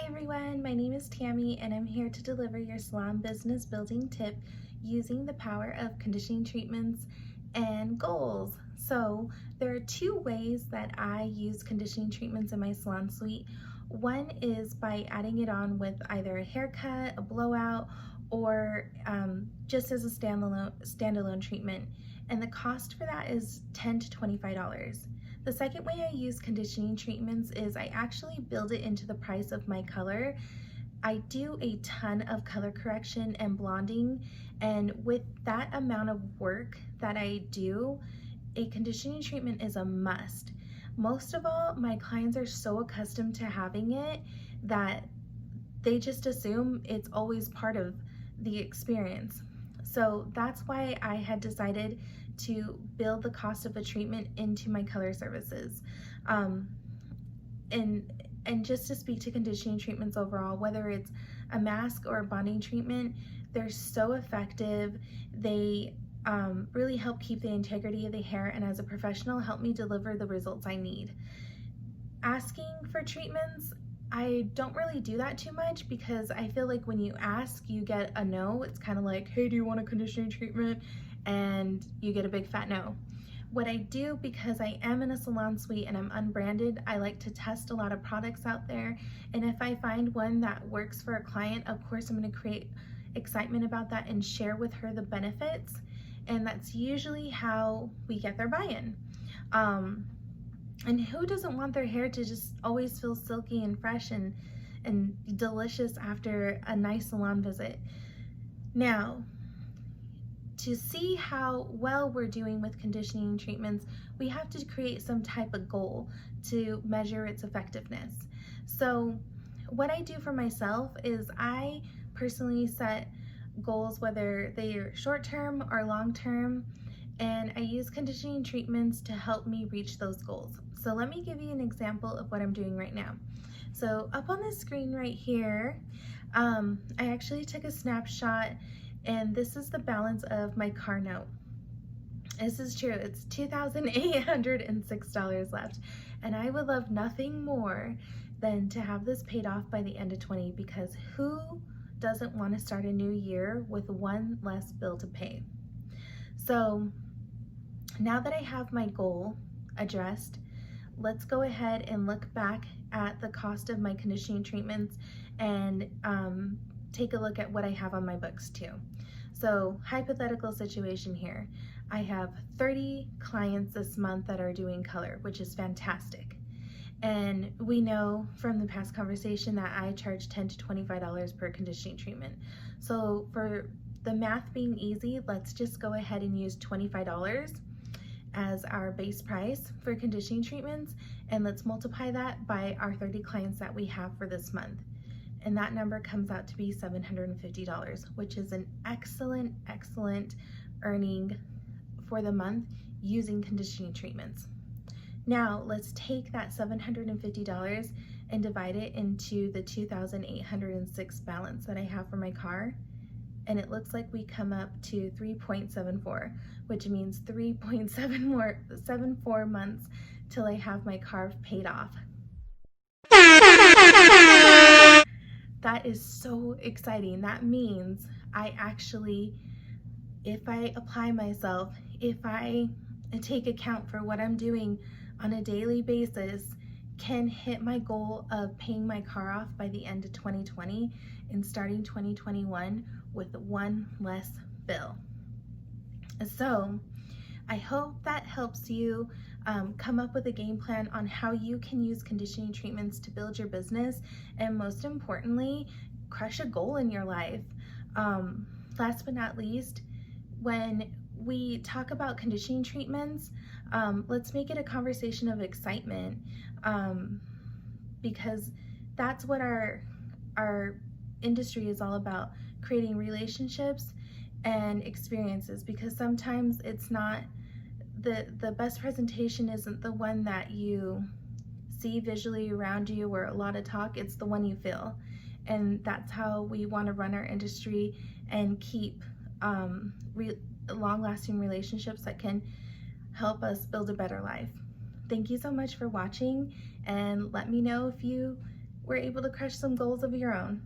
everyone, my name is Tammy and I'm here to deliver your salon business building tip using the power of conditioning treatments and goals. So there are two ways that I use conditioning treatments in my salon suite. One is by adding it on with either a haircut, a blowout, or just as a standalone treatment. And the cost for that is $10 to $25. The second way I use conditioning treatments is I actually build it into the price of my color. I do a ton of color correction and blonding, and with that amount of work that I do, a conditioning treatment is a must. Most of all, my clients are so accustomed to having it that they just assume it's always part of the experience. So that's why I had decided to build the cost of a treatment into my color services. And just to speak to conditioning treatments overall, whether it's a mask or a bonding treatment, they're so effective. They really help keep the integrity of the hair, and as a professional, help me deliver the results I need. Asking for treatments, I don't really do that too much because I feel like when you ask, you get a no. It's kind of like, hey, do you want a conditioning treatment? And you get a big fat no. What I do, because I am in a salon suite and I'm unbranded, I like to test a lot of products out there. And if I find one that works for a client, of course I'm going to create excitement about that and share with her the benefits. And that's usually how we get their buy-in. And who doesn't want their hair to just always feel silky and fresh and delicious after a nice salon visit? Now, to see how well we're doing with conditioning treatments, we have to create some type of goal to measure its effectiveness. So what I do for myself is I personally set goals, whether they are short-term or long-term, and I use conditioning treatments to help me reach those goals. So let me give you an example of what I'm doing right now. So up on the screen right here, I actually took a snapshot, and this is the balance of my car note. This is true, it's $2,806 left, and I would love nothing more than to have this paid off by the end of 20, because who doesn't want to start a new year with one less bill to pay? So now that I have my goal addressed, let's go ahead and look back at the cost of my conditioning treatments and take a look at what I have on my books too. So hypothetical situation here. I have 30 clients this month that are doing color, which is fantastic. And we know from the past conversation that I charge $10 to $25 per conditioning treatment. So for the math being easy, let's just go ahead and use $25 as our base price for conditioning treatments, and let's multiply that by our 30 clients that we have for this month. And that number comes out to be $750, which is an excellent earning for the month using conditioning treatments. Now let's take that $750 and divide it into the $2,806 balance that I have for my car, and it looks like we come up to 3.74, which means 3.74 months till I have my car paid off. That is so exciting. That means I actually, if I apply myself, if I take account for what I'm doing on a daily basis, can hit my goal of paying my car off by the end of 2020 and starting 2021 with one less bill. So I hope that helps you come up with a game plan on how you can use conditioning treatments to build your business, and most importantly, crush a goal in your life. Last but not least, when we talk about conditioning treatments, let's make it a conversation of excitement, because that's what our industry is all about, creating relationships and experiences, because sometimes it's not the best presentation isn't the one that you see visually around you or a lot of talk, it's the one you feel. And that's how we want to run our industry and keep long-lasting relationships that can help us build a better life. Thank you so much for watching, and let me know if you were able to crush some goals of your own.